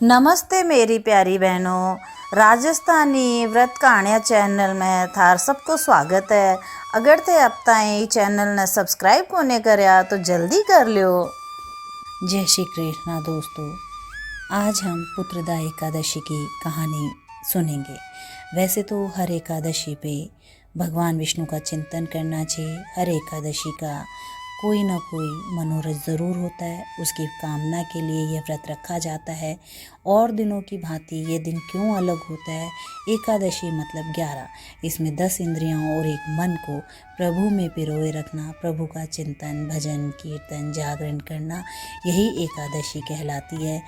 नमस्ते मेरी प्यारी बहनों, राजस्थानी व्रत कहानियाँ चैनल में थार सबको स्वागत है। अगर थे अब ताईं चैनल ने सब्सक्राइब कोने करया तो जल्दी कर लियो। जय श्री कृष्णा दोस्तों, आज हम पुत्रदा एकादशी की कहानी सुनेंगे। वैसे तो हर एकादशी पे भगवान विष्णु का चिंतन करना चाहिए। हर एकादशी का कोई ना कोई मनोरथ ज़रूर होता है, उसकी कामना के लिए यह व्रत रखा जाता है। और दिनों की भांति ये दिन क्यों अलग होता है? एकादशी मतलब 11, इसमें 10 इंद्रियों और एक मन को प्रभु में पिरोए रखना, प्रभु का चिंतन, भजन, कीर्तन, जागरण करना, यही एकादशी कहलाती है।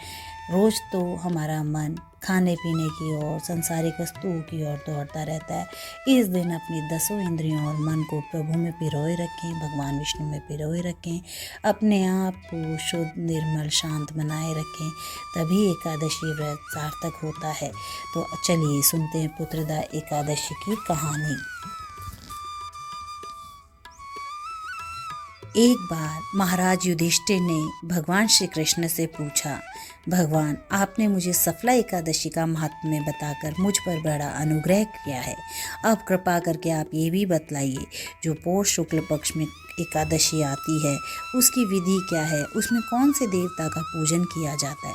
रोज़ तो हमारा मन खाने पीने की ओर, सांसारिक वस्तुओं की ओर दौड़ता रहता है। इस दिन अपनी 10 इंद्रियों और मन को प्रभु में पिरोए रखें, भगवान विष्णु में पिरोए रखें, अपने आप को शुद्ध, निर्मल, शांत बनाए रखें, तभी एकादशी व्रत सार्थक होता है। तो चलिए सुनते हैं पुत्रदा एकादशी की कहानी। एक बार महाराज युधिष्ठिर ने भगवान श्री कृष्ण से पूछा, भगवान, आपने मुझे सफला एकादशी का महात्म्य बताकर मुझ पर बड़ा अनुग्रह किया है। अब कृपा करके आप ये भी बतलाइए, जो पौष शुक्ल पक्ष में एकादशी आती है उसकी विधि क्या है, उसमें कौन से देवता का पूजन किया जाता है।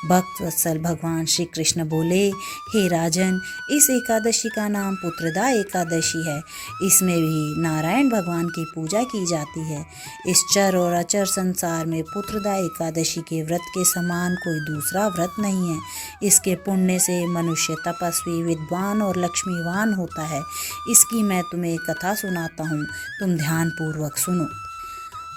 भक्त वत्सल भगवान श्री कृष्ण बोले, हे राजन, इस एकादशी का नाम पुत्रदा एकादशी है। इसमें भी नारायण भगवान की पूजा की जाती है। इस चर और अचर संसार में पुत्रदा एकादशी के व्रत के समान कोई दूसरा व्रत नहीं है। इसके पुण्य से मनुष्य तपस्वी, विद्वान और लक्ष्मीवान होता है। इसकी मैं तुम्हें कथा सुनाता हूँ, तुम ध्यान पूर्वक सुनो।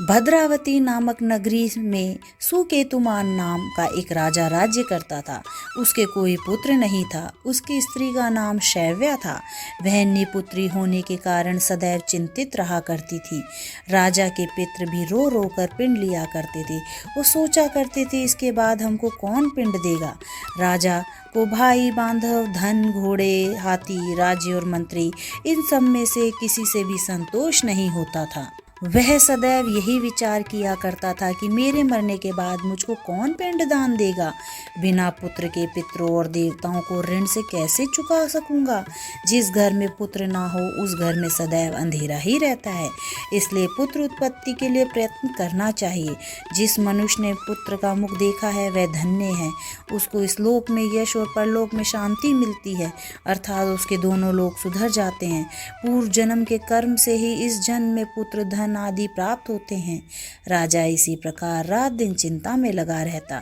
भद्रावती नामक नगरी में सुकेतुमान नाम का एक राजा राज्य करता था। उसके कोई पुत्र नहीं था। उसकी स्त्री का नाम शैव्या था। वह निपुत्री होने के कारण सदैव चिंतित रहा करती थी। राजा के पितृ भी रो रो कर पिंड लिया करते थे। वो सोचा करते थे, इसके बाद हमको कौन पिंड देगा। राजा को भाई, बांधव, धन, घोड़े, हाथी, राज्य और मंत्री, इन सब में से किसी से भी संतोष नहीं होता था। वह सदैव यही विचार किया करता था कि मेरे मरने के बाद मुझको कौन पिंड दान देगा। बिना पुत्र के पितरों और देवताओं को ऋण से कैसे चुका सकूंगा। जिस घर में पुत्र ना हो उस घर में सदैव अंधेरा ही रहता है। इसलिए पुत्र उत्पत्ति के लिए प्रयत्न करना चाहिए। जिस मनुष्य ने पुत्र का मुख देखा है वह धन्य है। उसको इस लोक में यश और परलोक में शांति मिलती है, अर्थात उसके दोनों लोक सुधर जाते हैं। पूर्व जन्म के कर्म से ही इस जन्म में पुत्र, धन आदि प्राप्त होते हैं। राजा इसी प्रकार रात दिन चिंता में लगा रहता।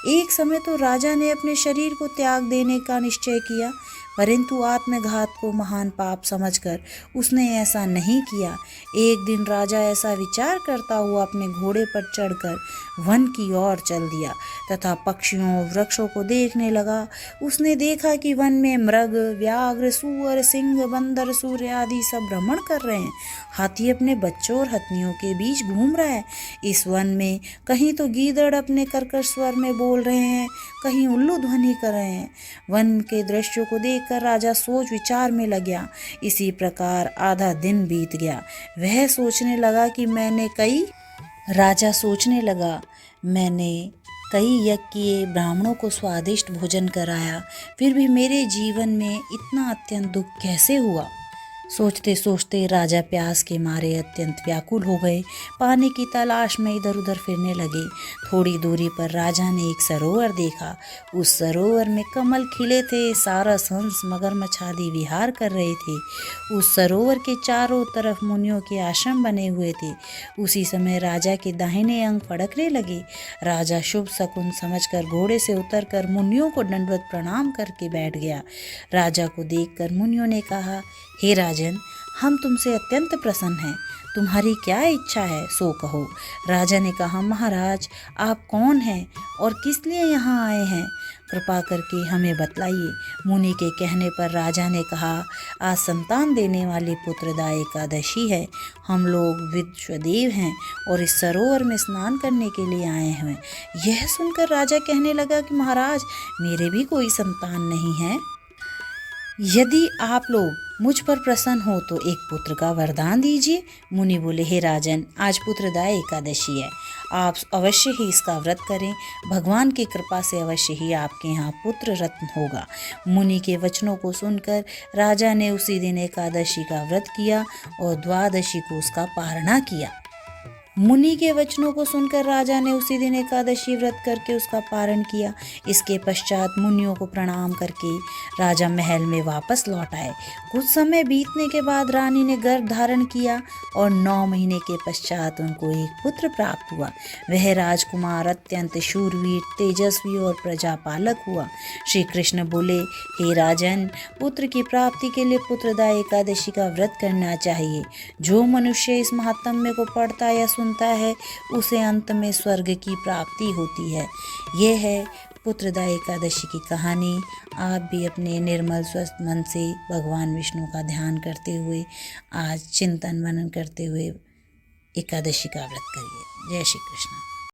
एक समय तो राजा ने अपने शरीर को त्याग देने का निश्चय किया, परंतु आत्मघात को महान पाप समझकर उसने ऐसा नहीं किया। एक दिन राजा ऐसा विचार करता हुआ अपने घोड़े पर चढ़कर वन की ओर चल दिया तथा पक्षियों, वृक्षों को देखने लगा। उसने देखा कि वन में मृग, व्याघ्र, सूअर, सिंह, बंदर, सूर्य आदि सब भ्रमण कर रहे हैं। हाथी अपने बच्चों और हथनियों के बीच घूम रहा है। इस वन में कहीं तो गीदड़ अपने कर्कश स्वर में बोल रहे हैं, कहीं उल्लू ध्वनि कर रहे हैं। वन के दृश्यों को देखकर राजा सोच विचार में लग गया। इसी प्रकार आधा दिन बीत गया। वह सोचने लगा कि मैंने कई यज्ञ किए, ब्राह्मणों को स्वादिष्ट भोजन कराया, फिर भी मेरे जीवन में इतना अत्यंत दुख कैसे हुआ। सोचते सोचते राजा प्यास के मारे अत्यंत व्याकुल हो गए। पानी की तलाश में इधर उधर फिरने लगे। थोड़ी दूरी पर राजा ने एक सरोवर देखा। उस सरोवर में कमल खिले थे। सारस, हंस, मगरमच्छ आदि विहार कर रहे थे। उस सरोवर के चारों तरफ मुनियों के आश्रम बने हुए थे। उसी समय राजा के दाहिने अंग फड़कने लगे। राजा शुभ शकुन समझकर घोड़े से उतरकर मुनियों को दंडवत प्रणाम करके बैठ गया। राजा को देखकर मुनियों ने कहा, हे राजन, हम तुमसे अत्यंत प्रसन्न हैं। तुम्हारी क्या इच्छा है सो कहो। राजा ने कहा, महाराज, आप कौन हैं और किस लिए यहाँ आए हैं, कृपा करके हमें बतलाइए। मुनि के कहने पर राजा ने कहा, आज संतान देने वाली पुत्रदा एकादशी है। हम लोग विश्वदेव हैं और इस सरोवर में स्नान करने के लिए आए हैं। यह सुनकर राजा कहने लगा कि महाराज, मेरे भी कोई संतान नहीं है। यदि आप लोग मुझ पर प्रसन्न हो तो एक पुत्र का वरदान दीजिए। मुनि बोले, हे राजन, आज पुत्रदाय एकादशी है, आप अवश्य ही इसका व्रत करें। भगवान की कृपा से अवश्य ही आपके यहाँ पुत्र रत्न होगा। मुनि के वचनों को सुनकर राजा ने उसी दिन एकादशी का व्रत किया और द्वादशी को उसका पारणा किया। मुनि के वचनों को सुनकर राजा ने उसी दिन एकादशी व्रत करके उसका पारण किया। इसके पश्चात मुनियों को प्रणाम करके राजा महल में वापस लौट आए। कुछ समय बीतने के बाद रानी ने गर्भ धारण किया और 9 महीने के पश्चात उनको एक पुत्र प्राप्त हुआ। वह राजकुमार अत्यंत शूरवीर, तेजस्वी और प्रजापालक हुआ। श्री कृष्ण बोले, हे राजन, पुत्र की प्राप्ति के लिए पुत्रदाय एकादशी का व्रत करना चाहिए। जो मनुष्य इस महात्म्य को पढ़ता या सुनता है उसे अंत में स्वर्ग की प्राप्ति होती है। यह है पुत्रदाय एकादशी की कहानी। आप भी अपने निर्मल स्वस्थ मन से भगवान विष्णु का ध्यान करते हुए, आज चिंतन मनन करते हुए एकादशी का व्रत करिए। जय श्री कृष्ण।